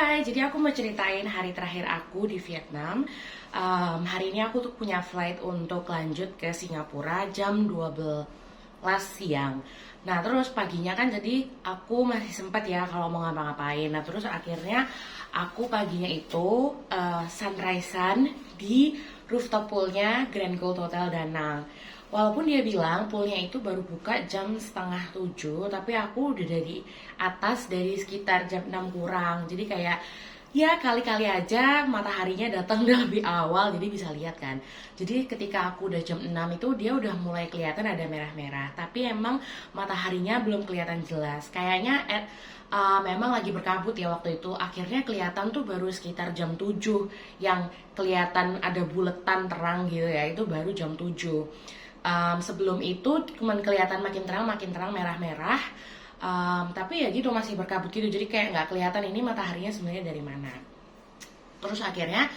Hai, jadi aku mau ceritain hari terakhir aku di Vietnam. Hari ini aku tuh punya flight untuk lanjut ke Singapura jam 12 siang. Nah, terus paginya kan jadi aku masih sempat ya kalau mau ngapa-ngapain. Nah, terus akhirnya aku paginya itu sunrise-an di rooftop poolnya Grand Gold Hotel Danang. Walaupun dia bilang poolnya itu baru buka jam setengah 7, tapi aku udah dari atas dari sekitar jam 6 kurang. Jadi kayak ya kali-kali aja mataharinya datang udah lebih awal, jadi bisa lihat kan. Jadi ketika aku udah jam 6 itu dia udah mulai kelihatan ada merah-merah, tapi emang mataharinya belum kelihatan jelas. Kayaknya memang lagi berkabut ya waktu itu. Akhirnya kelihatan tuh baru sekitar jam 7 yang kelihatan ada buletan terang gitu ya. Itu baru jam 7. Sebelum itu cuman kelihatan makin terang merah-merah. Tapi ya gitu masih berkabut gitu, jadi kayak nggak kelihatan ini mataharinya sebenarnya dari mana. Terus akhirnya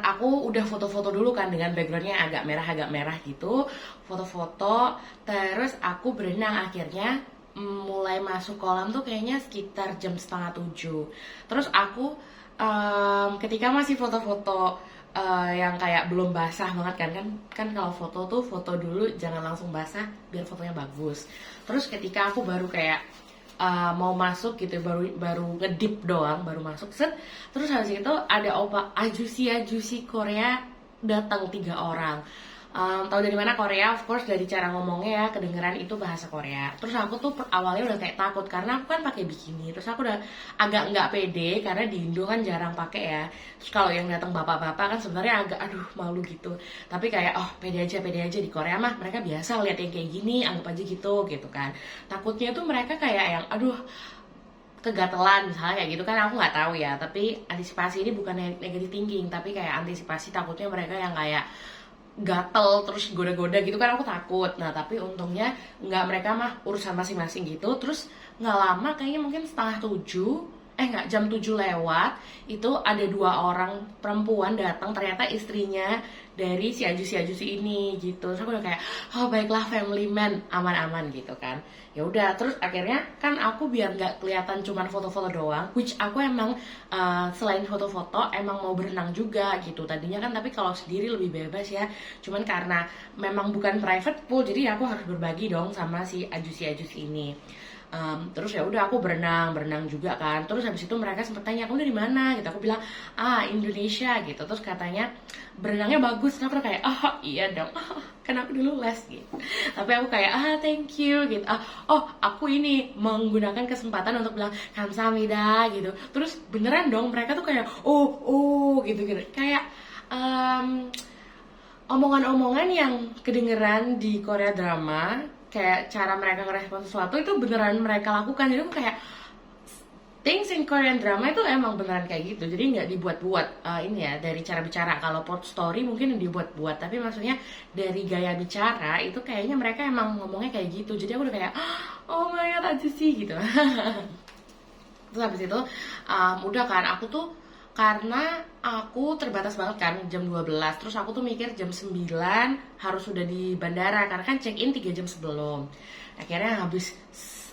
aku udah foto-foto dulu kan dengan backgroundnya agak merah gitu, foto-foto. Terus aku berenang akhirnya, mulai masuk kolam tuh kayaknya sekitar jam setengah 7. Terus aku ketika masih foto-foto yang kayak belum basah banget kan kalau foto tuh foto dulu jangan langsung basah biar fotonya bagus. Terus ketika aku baru kayak mau masuk gitu, baru ngedip doang, baru masuk set. Terus habis itu ada opa ajusi Korea datang 3 orang. Tahu dari mana Korea? Of course dari cara ngomongnya ya kedengeran itu bahasa Korea. Terus aku tuh awalnya udah kayak takut karena aku kan pakai bikini. Terus aku udah agak nggak pede karena di Indo kan jarang pakai ya. Terus kalau yang datang bapak-bapak kan sebenarnya agak aduh malu gitu. Tapi kayak oh pede aja di Korea mah mereka biasa lihat yang kayak gini, anggap aja gitu kan. Takutnya tuh mereka kayak yang aduh kegatelan misalnya kayak gitu kan, aku nggak tahu ya. Tapi antisipasi ini bukan negative thinking, tapi kayak antisipasi takutnya mereka yang kayak gatel terus goda-goda gitu kan, aku takut. Nah tapi untungnya nggak, mereka mah urusan masing-masing gitu. Terus nggak lama kayaknya mungkin setengah 7, nggak, jam 7 lewat itu ada 2 orang perempuan datang, ternyata istrinya dari si ajusi ini gitu. Terus aku udah kayak oh baiklah family man, aman-aman gitu kan. Ya udah, terus akhirnya kan aku biar nggak kelihatan cuman foto-foto doang, which aku emang selain foto-foto emang mau berenang juga gitu tadinya kan, tapi kalau sendiri lebih bebas ya. Cuman karena memang bukan private pool jadi aku harus berbagi dong sama si ajusi ini. Terus ya udah aku berenang juga kan. Terus habis itu mereka sempet tanya kamu dari mana gitu, aku bilang Indonesia gitu. Terus katanya berenangnya bagus. Terus aku kayak oh iya dong, kan aku dulu les gitu. Tapi aku kayak thank you gitu. Oh aku ini menggunakan kesempatan untuk bilang kamsahamnida gitu. Terus beneran dong mereka tuh kayak oh gitu kayak omongan-omongan yang kedengeran di Korea drama, kayak cara mereka ngerespon sesuatu itu beneran mereka lakukan. Jadi aku kayak things in Korean drama itu emang beneran kayak gitu, jadi nggak dibuat-buat. Ini ya dari cara bicara. Kalau plot story mungkin dibuat-buat, tapi maksudnya dari gaya bicara itu kayaknya mereka emang ngomongnya kayak gitu. Jadi aku udah kayak oh my god aja sih gitu. Terus habis itu udah kan aku tuh, karena aku terbatas banget kan jam 12. Terus aku tuh mikir jam 9 harus sudah di bandara karena kan check in 3 jam sebelum. Akhirnya habis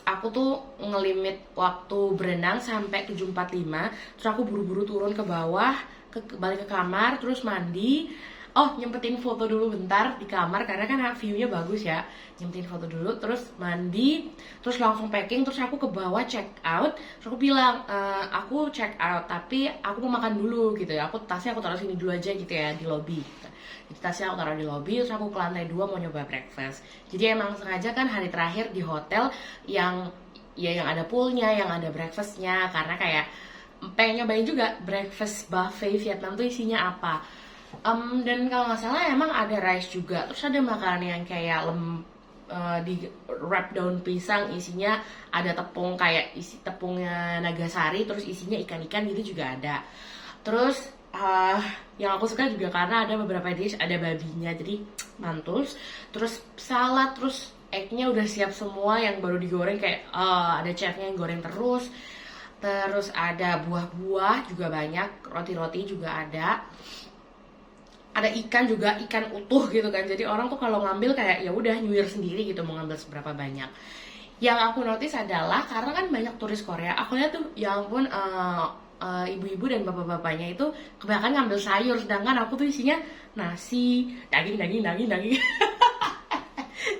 aku tuh ngelimit waktu berenang sampai 7.45. Terus aku buru-buru turun ke bawah, balik ke kamar, terus mandi. Oh, nyempetin foto dulu bentar di kamar karena kan view-nya bagus ya. Nyempetin foto dulu, terus mandi, terus langsung packing. Terus aku ke bawah check out. Terus aku bilang aku check out tapi aku mau makan dulu gitu ya. Tasnya aku taruh sini dulu aja gitu ya di lobby. Jadi tasnya aku taruh di lobby, terus aku ke lantai 2 mau nyoba breakfast. Jadi emang sengaja kan hari terakhir di hotel yang ada poolnya, yang ada breakfastnya, karena kayak pengen nyobain juga breakfast buffet Vietnam tuh isinya apa. Dan kalau nggak salah emang ada rice juga, terus ada makanan yang kayak di wrap daun pisang, isinya ada tepung, kayak isi tepungnya Nagasari, terus isinya ikan-ikan gitu juga ada. Terus yang aku suka juga karena ada beberapa dish, ada babinya jadi mantul. Terus salad, terus eggnya udah siap semua yang baru digoreng, kayak ada chefnya yang goreng terus. Terus ada buah-buah juga banyak, roti-roti juga ada ikan juga, ikan utuh gitu kan. Jadi orang tuh kalau ngambil kayak ya udah nyuir sendiri gitu mau ngambil seberapa banyak. Yang aku notice adalah karena kan banyak turis Korea, aku lihat tuh ya ampun ibu-ibu dan bapak-bapaknya itu kebanyakan ngambil sayur, sedangkan aku tuh isinya nasi, daging, daging, daging, daging.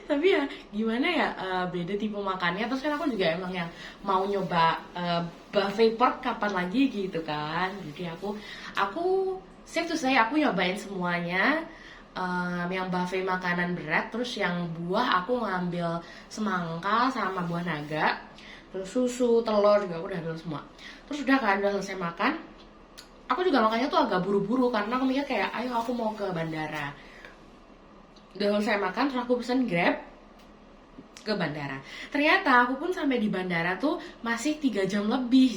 Tapi ya gimana ya, beda tipe makannya. Terus kan aku juga emang yang mau nyoba buffet pork kapan lagi gitu kan. Jadi aku safe to say aku nyobain semuanya. Yang buffet makanan berat, terus yang buah aku ngambil semangka sama buah naga, terus susu, telur juga aku udah ambil semua. Terus udah kan, udah selesai makan, aku juga makannya tuh agak buru-buru karena aku mikir kayak ayo aku mau ke bandara. Udah selesai makan terus aku pesen Grab ke bandara. Ternyata aku pun sampai di bandara tuh masih 3 jam lebih.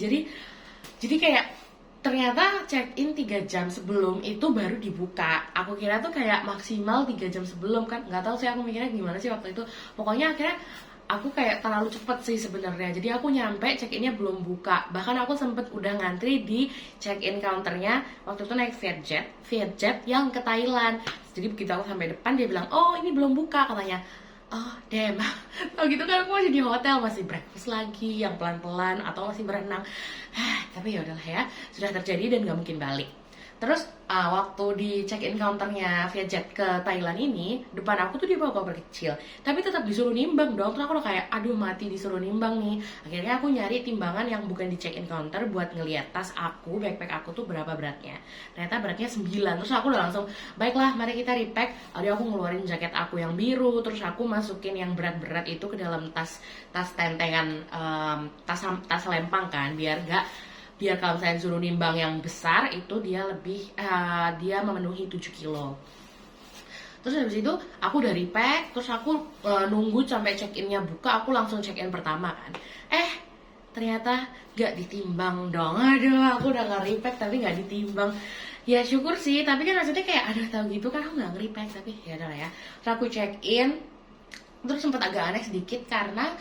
Jadi kayak ternyata check in 3 jam sebelum itu baru dibuka. Aku kira tuh kayak maksimal 3 jam sebelum kan. Nggak tahu sih aku mikirnya gimana sih waktu itu. Pokoknya akhirnya aku kayak terlalu cepet sih sebenarnya. Jadi aku nyampe check innya belum buka. Bahkan aku sempet udah ngantri di check in counternya. Waktu itu naik Vietjet yang ke Thailand. Jadi begitu aku sampai depan dia bilang, oh ini belum buka katanya. Oh damn. Oh gitu kan aku masih di hotel, masih breakfast lagi yang pelan-pelan atau masih berenang. Tapi ya udahlah ya, sudah terjadi dan gak mungkin balik. Terus waktu di check-in counternya Vietjet ke Thailand ini, depan aku tuh dia bawa koper kecil, tapi tetap disuruh nimbang dong. Terus aku udah kayak, aduh mati disuruh nimbang nih. Akhirnya aku nyari timbangan yang bukan di check-in counter buat ngeliat tas aku, backpack aku tuh berapa beratnya. Ternyata beratnya 9. Terus aku udah langsung, baiklah mari kita repack. Lalu aku ngeluarin jaket aku yang biru, terus aku masukin yang berat-berat itu ke dalam tas tentengan, tas lempang kan, biar kalau misalnya suruh nimbang yang besar itu dia memenuhi 7 kilo. Terus habis itu aku udah repack, terus aku nunggu sampai check innya buka, aku langsung check in pertama kan. Ternyata gak ditimbang dong. Aduh, aku udah gak repack tapi gak ditimbang. Ya syukur sih, tapi kan maksudnya kayak ada tahu gitu kan aku gak repack, tapi ya udah ya. Terus aku check in, terus sempat agak aneh sedikit karena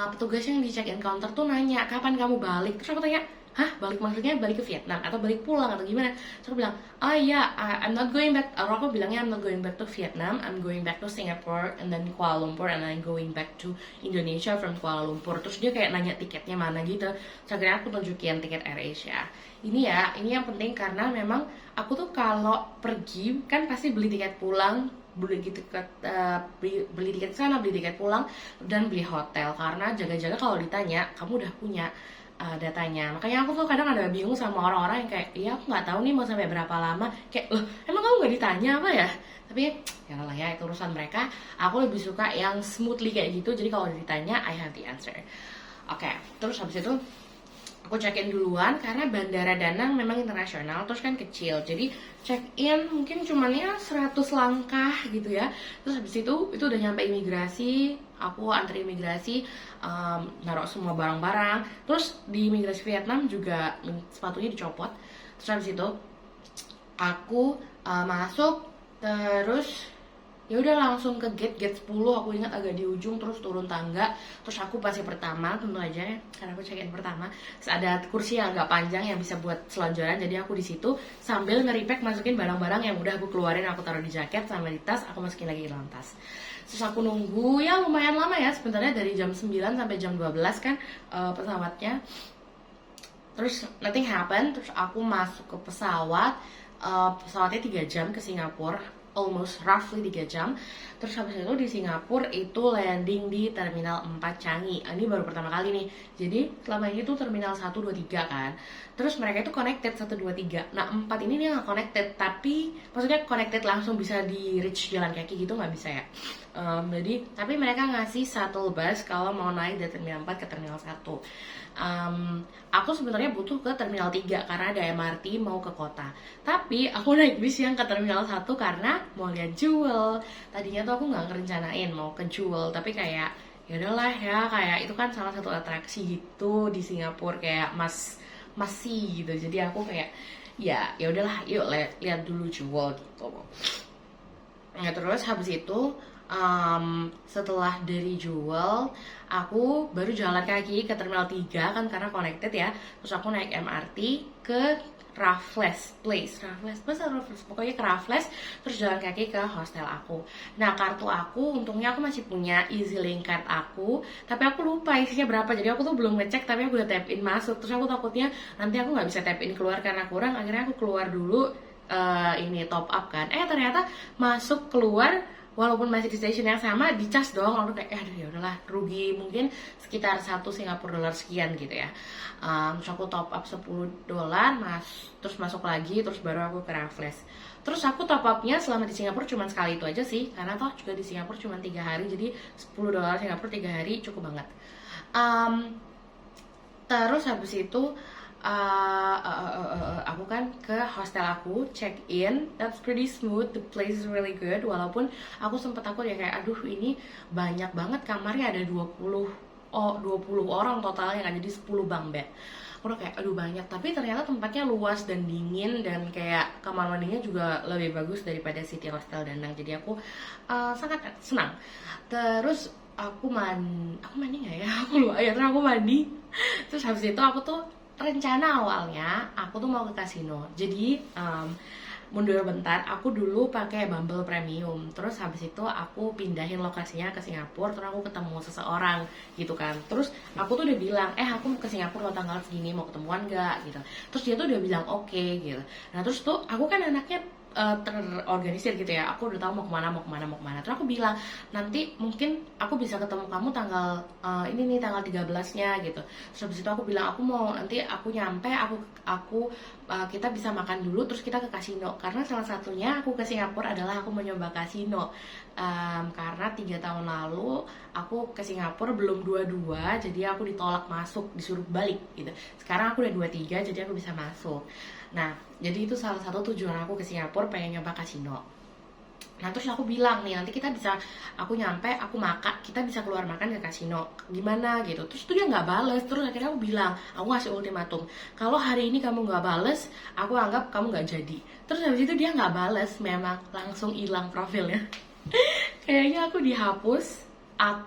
petugas yang di check in counter tuh nanya kapan kamu balik. Terus aku tanya, hah balik maksudnya balik ke Vietnam atau balik pulang atau gimana? Terus aku bilang, oh iya, I'm not going back. Aku bilangnya I'm not going back to Vietnam, I'm going back to Singapore and then Kuala Lumpur and then going back to Indonesia from Kuala Lumpur. Terus dia kayak nanya tiketnya mana gitu. Terus akhirnya aku tunjukin tiket AirAsia. Ini yang penting karena memang aku tuh kalau pergi kan pasti beli tiket pulang, beli tiket sana, beli tiket pulang, dan beli hotel. Karena jaga-jaga kalau ditanya kamu udah punya datanya. Makanya aku tuh kadang ada bingung sama orang-orang yang kayak, iya aku nggak tahu nih mau sampai berapa lama. Kayak, loh emang kamu nggak ditanya apa ya? Tapi ya lah ya, itu urusan mereka. Aku lebih suka yang smoothly kayak gitu. Jadi kalau ditanya, I have the answer. Oke, terus habis itu aku check-in duluan karena Bandara Da Nang memang internasional, terus kan kecil. Jadi check-in mungkin cuman ya 100 langkah gitu ya. Terus habis itu udah nyampe imigrasi, aku antri imigrasi, naruh semua barang-barang. Terus di imigrasi Vietnam juga sepatunya dicopot. Terus habis itu aku masuk, terus ya udah langsung ke gate 10. Aku ingat agak di ujung, terus turun tangga, terus aku pasti pertama tentu aja ya karena aku check in pertama. Terus ada kursi yang agak panjang yang bisa buat selonjoran, jadi aku di situ sambil nge-repack, masukin barang-barang yang udah aku keluarin, aku taruh di jaket sama di tas, aku masukin lagi ke dalam tas. Terus aku nunggu ya lumayan lama ya, sebenarnya dari jam 9 sampai jam 12 kan pesawatnya. Terus nothing happen, terus aku masuk ke pesawat, pesawatnya 3 jam ke Singapura, almost roughly 3 jam. Terus habis itu di Singapura itu landing di Terminal 4 Changi. Ini baru pertama kali nih. Jadi selama ini tuh Terminal 1, 2, 3 kan. Terus mereka itu connected 1, 2, 3. Nah 4 ini dia nggak connected, tapi maksudnya connected langsung bisa di reach jalan kaki gitu nggak bisa ya. Tapi mereka ngasih shuttle bus kalau mau naik dari Terminal 4 ke Terminal 1. Aku sebenarnya butuh ke Terminal 3 karena ada MRT mau ke kota. Tapi aku naik bis yang ke Terminal 1 karena mau lihat Jewel. Tadinya tuh aku nggak ngerencanain mau ke Jewel, tapi kayak ya udahlah ya, kayak itu kan salah satu atraksi gitu di Singapura, kayak masih gitu. Jadi aku kayak ya udahlah, yuk lihat dulu Jewel gitu. Nah, terus habis itu setelah dari Jewel, aku baru jalan kaki ke Terminal 3 kan karena connected ya. Terus aku naik MRT ke Raffles Place atau Raffles, pokoknya ke Raffles, terus jalan kaki ke hostel aku. Nah, kartu aku untungnya aku masih punya EasyLink card aku, tapi aku lupa isinya berapa, jadi aku tuh belum ngecek, tapi aku udah tap in masuk. Terus aku takutnya nanti aku nggak bisa tap in keluar karena kurang, akhirnya aku keluar dulu, ini top up kan. Ternyata masuk keluar walaupun masih di stasiun yang sama dicas dong. Lalu kayak aduh ya udahlah, rugi mungkin sekitar 1 Singapura dolar sekian gitu ya. Terus aku top up $10, terus masuk lagi, terus baru aku ke Raffles. Terus aku top upnya selama di Singapura cuma sekali itu aja sih, karena toh juga di Singapura cuma 3 hari, jadi $10 Singapura 3 hari cukup banget. Terus habis itu aku kan ke hostel aku, check in, that's pretty smooth, the place is really good. Walaupun aku sempet takut ya, kayak aduh ini banyak banget kamarnya, ada 20 orang totalnya kan, jadi 10 bunk bed. Aku udah kayak aduh banyak, tapi ternyata tempatnya luas dan dingin, dan kayak kamar mandinya juga lebih bagus daripada City Hostel Danang. Jadi aku sangat senang. Terus aku mandi nggak ya? Aku lupa ya. Terus aku mandi. Terus habis itu aku tuh rencana awalnya aku tuh mau ke kasino. Jadi mundur bentar, aku dulu pakai Bumble Premium. Terus habis itu aku pindahin lokasinya ke Singapura, terus aku ketemu seseorang gitu kan. Terus aku tuh udah bilang, aku mau ke Singapura lo tanggal segini, mau ketemuan gak gitu. Terus dia tuh udah bilang oke gitu. Nah terus tuh aku kan anaknya terorganisir gitu ya, aku udah tahu mau kemana. Terus aku bilang nanti mungkin aku bisa ketemu kamu tanggal ini nih, tanggal 13-nya gitu. Terus habis itu aku bilang aku mau nanti aku nyampe, kita bisa makan dulu terus kita ke kasino, karena salah satunya aku ke Singapura adalah aku mau nyoba kasino. Karena 3 tahun lalu aku ke Singapura belum 22, jadi aku ditolak masuk, disuruh balik gitu. Sekarang aku udah 23, jadi aku bisa masuk. Nah, jadi itu salah satu tujuan aku ke Singapura, pengen nyoba kasino. Nah terus aku bilang nih, nanti aku nyampe, aku makan, kita bisa keluar makan ke kasino, gimana gitu. Terus tuh dia nggak bales. Terus akhirnya aku bilang, aku ngasih ultimatum, kalau hari ini kamu nggak bales, aku anggap kamu nggak jadi. Terus habis itu dia nggak bales, memang langsung hilang profilnya. Kayaknya aku dihapus,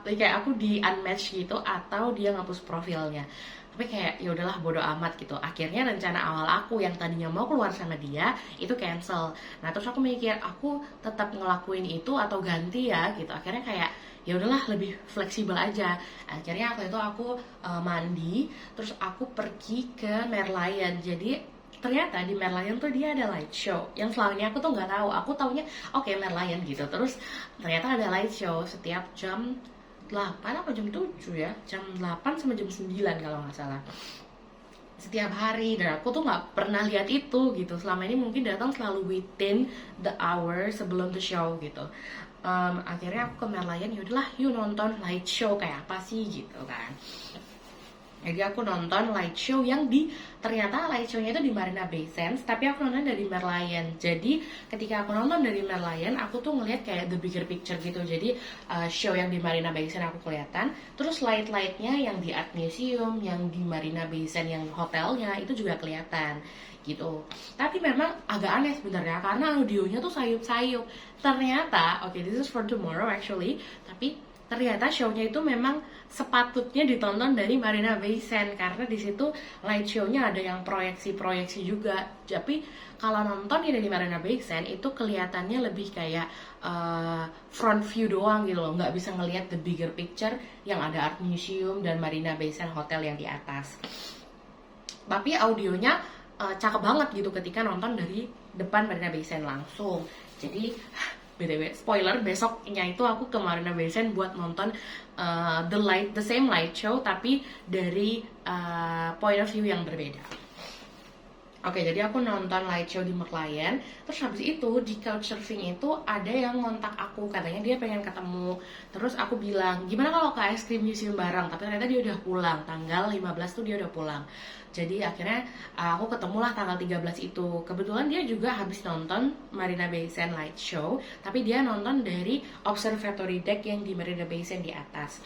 kayak aku di unmatch gitu, atau dia ngapus profilnya. Tapi kayak ya udahlah, bodo amat gitu. Akhirnya rencana awal aku yang tadinya mau keluar sama dia itu cancel. Nah terus aku mikir, aku tetap ngelakuin itu atau ganti ya gitu. Akhirnya kayak ya udahlah, lebih fleksibel aja. Akhirnya aku mandi, terus aku pergi ke Merlion. Jadi ternyata di Merlion tuh dia ada light show yang selama ini aku tuh nggak tahu. Aku taunya oke, Merlion gitu. Terus ternyata ada light show setiap jam 8 apa jam 7 ya, jam 8 sama jam 9 kalau nggak salah, setiap hari. Dan aku tuh nggak pernah lihat itu gitu. Selama ini mungkin datang selalu within the hour sebelum the show gitu. Akhirnya aku ke Merlion, yaudahlah yuk nonton light show kayak apa sih gitu kan. Jadi aku nonton light show yang ternyata light show-nya itu di Marina Bay Sands, tapi aku nonton dari Merlion. Jadi ketika aku nonton dari Merlion, aku tuh ngeliat kayak the bigger picture gitu. Jadi show yang di Marina Bay Sands aku kelihatan, terus light-lightnya yang di Art Museum, yang di Marina Bay Sands yang hotelnya itu juga kelihatan gitu. Tapi memang agak aneh sebenarnya, karena audionya tuh sayup-sayup. Ternyata, this is for tomorrow actually, tapi ternyata show-nya itu memang sepatutnya ditonton dari Marina Bay Sands, karena di situ light show-nya ada yang proyeksi juga. Tapi kalau nonton dari Marina Bay Sands itu kelihatannya lebih kayak front view doang gitu loh, nggak bisa ngelihat the bigger picture yang ada Art Museum dan Marina Bay Sands hotel yang di atas. Tapi audionya cakep banget gitu ketika nonton dari depan Marina Bay Sands langsung. Jadi BTW, spoiler, besoknya itu aku ke Marina Bay Sands buat nonton the same light show, tapi dari point of view yang berbeda. Jadi aku nonton light show di Merlion. Terus habis itu di Couchsurfing itu ada yang ngontak aku, katanya dia pengen ketemu. Terus aku bilang, gimana kalau ke Ice Cream Museum bareng? Tapi ternyata dia udah pulang, tanggal 15 tuh dia udah pulang. Jadi akhirnya aku ketemulah tanggal 13 itu. Kebetulan dia juga habis nonton Marina Bay Sands light show, tapi dia nonton dari observatory deck yang di Marina Bay Sands di atas.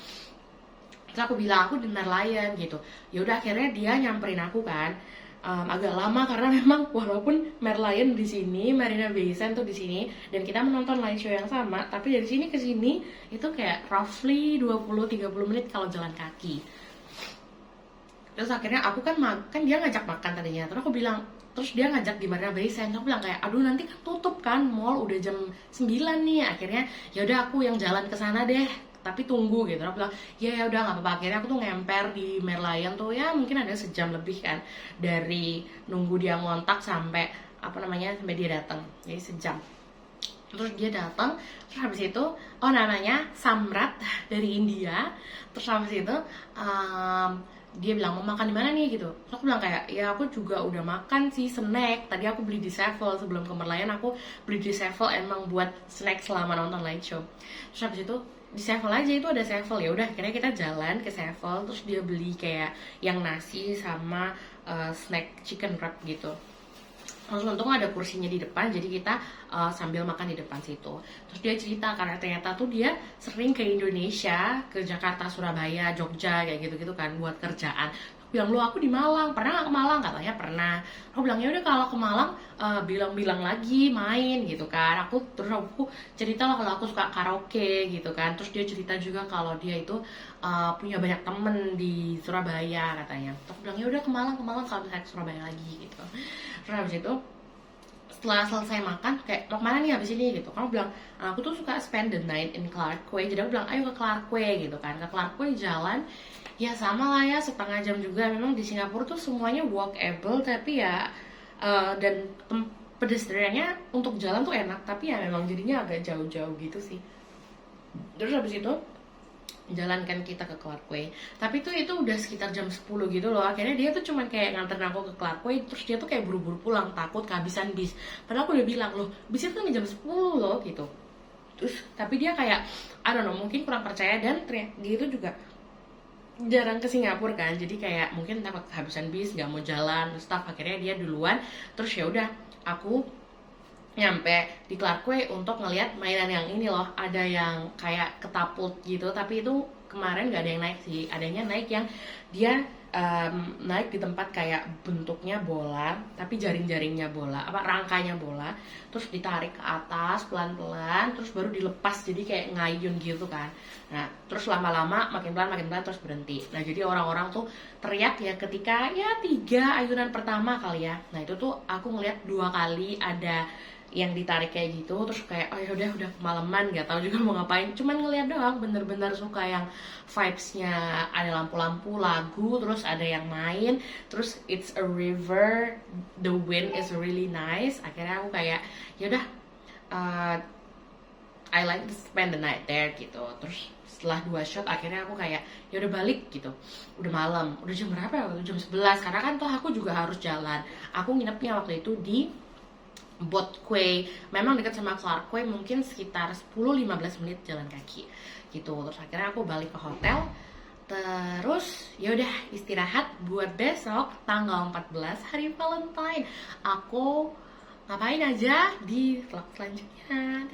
Terus aku bilang aku di Merlion gitu. Yaudah, akhirnya dia nyamperin aku kan. Agak lama karena memang walaupun Merlion di sini, Marina Bay Sands tuh di sini, dan kita menonton light show yang sama, tapi dari sini ke sini itu kayak roughly 20-30 menit kalau jalan kaki. Terus akhirnya aku kan makan, dia ngajak makan tadinya. Terus aku bilang, terus dia ngajak di Marina Bay Sands. Aku bilang kayak, aduh nanti kan tutup kan, mall udah jam 9 nih. Akhirnya ya udah aku yang jalan ke sana deh. Tapi tunggu gitu. Aku bilang, ya udah nggak apa-apa. Akhirnya aku tuh ngemper di Merlion tuh ya mungkin ada sejam lebih kan dari nunggu dia ngontak sampai apa namanya sampai dia datang. Jadi sejam. Terus dia datang, terus habis itu namanya Samrat dari India. Terus habis itu um, dia bilang mau makan di mana nih gitu. Terus aku bilang kayak ya aku juga udah makan sih snack. Tadi aku beli di Sevel sebelum ke Merlion, aku beli di Sevel emang buat snack selama nonton light show. Terus habis itu di Sevel aja itu ada Sevel, ya udah akhirnya kita jalan ke Sevel, terus dia beli kayak yang nasi sama snack chicken wrap gitu. Terus untung ada kursinya di depan, jadi kita sambil makan di depan situ. Terus dia cerita karena ternyata tuh dia sering ke Indonesia, ke Jakarta, Surabaya, Jogja kayak gitu-gitu kan buat kerjaan. Aku bilang, lu aku di Malang, pernah nggak ke Malang? Katanya pernah. Aku bilang ya udah kalau ke Malang bilang-bilang lagi main gitu kan. Terus aku cerita lah kalau aku suka karaoke gitu kan. Terus dia cerita juga kalau dia itu punya banyak temen di Surabaya katanya. Terus aku bilang ya udah ke Malang kalau misalnya ke Surabaya lagi gitu. Terus habis itu setelah selesai makan kayak mau kemana nih habis ini gitu, kamu bilang aku tuh suka spend the night in Clark Quay, jadi aku bilang ayo ke Clark Quay gitu kan. Ke Clark Quay jalan ya sama lah ya setengah jam juga. Memang di Singapura tuh semuanya walkable tapi ya dan pedestriannya untuk jalan tuh enak, tapi ya memang jadinya agak jauh-jauh gitu sih. Terus habis itu jalankan kita ke Clark Quay, tapi tuh itu udah sekitar jam 10 gitu loh. Akhirnya dia tuh cuman kayak nganterin aku ke Clark Quay, terus dia tuh kayak buru-buru pulang takut kehabisan bis. Padahal aku udah bilang loh bis itu kan jam 10 loh gitu. Terus tapi dia kayak I don't know, mungkin kurang percaya, dan dia itu juga jarang ke Singapura kan, jadi kayak mungkin takut kehabisan bis, nggak mau jalan stuff. Akhirnya dia duluan. Terus ya udah aku nyampe di Clark Quay untuk ngelihat mainan yang ini loh, ada yang kayak ketaput gitu, tapi itu kemarin nggak ada yang naik sih, adanya naik yang dia naik di tempat kayak bentuknya bola, tapi jaring-jaringnya bola, apa rangkanya bola, terus ditarik ke atas pelan-pelan, terus baru dilepas jadi kayak ngayun gitu kan. Nah terus lama-lama makin pelan terus berhenti. Nah jadi orang-orang tuh teriak ya ketika ya 3 ayunan pertama kali ya. Nah itu tuh aku ngeliat 2 kali ada yang ditarik kayak gitu. Terus kayak oh ya udah kemalaman, nggak tahu juga mau ngapain, cuman ngeliat doang. Bener-bener suka yang vibesnya ada lampu-lampu lagu, terus ada yang main, terus it's a river, the wind is really nice. Akhirnya aku kayak ya udah uh, I like to spend the night there gitu. Terus setelah 2 shot akhirnya aku kayak ya udah balik gitu. Udah malam, udah jam berapa ya waktu itu? Jam 11, karena kan toh aku juga harus jalan. Aku nginepnya waktu itu di Boat Quay, memang dekat sama Clark Quay, mungkin sekitar 10-15 menit jalan kaki gitu. Terus akhirnya aku balik ke hotel. Terus ya udah istirahat buat besok tanggal 14 hari Valentine. Aku ngapain aja di vlog selanjutnya.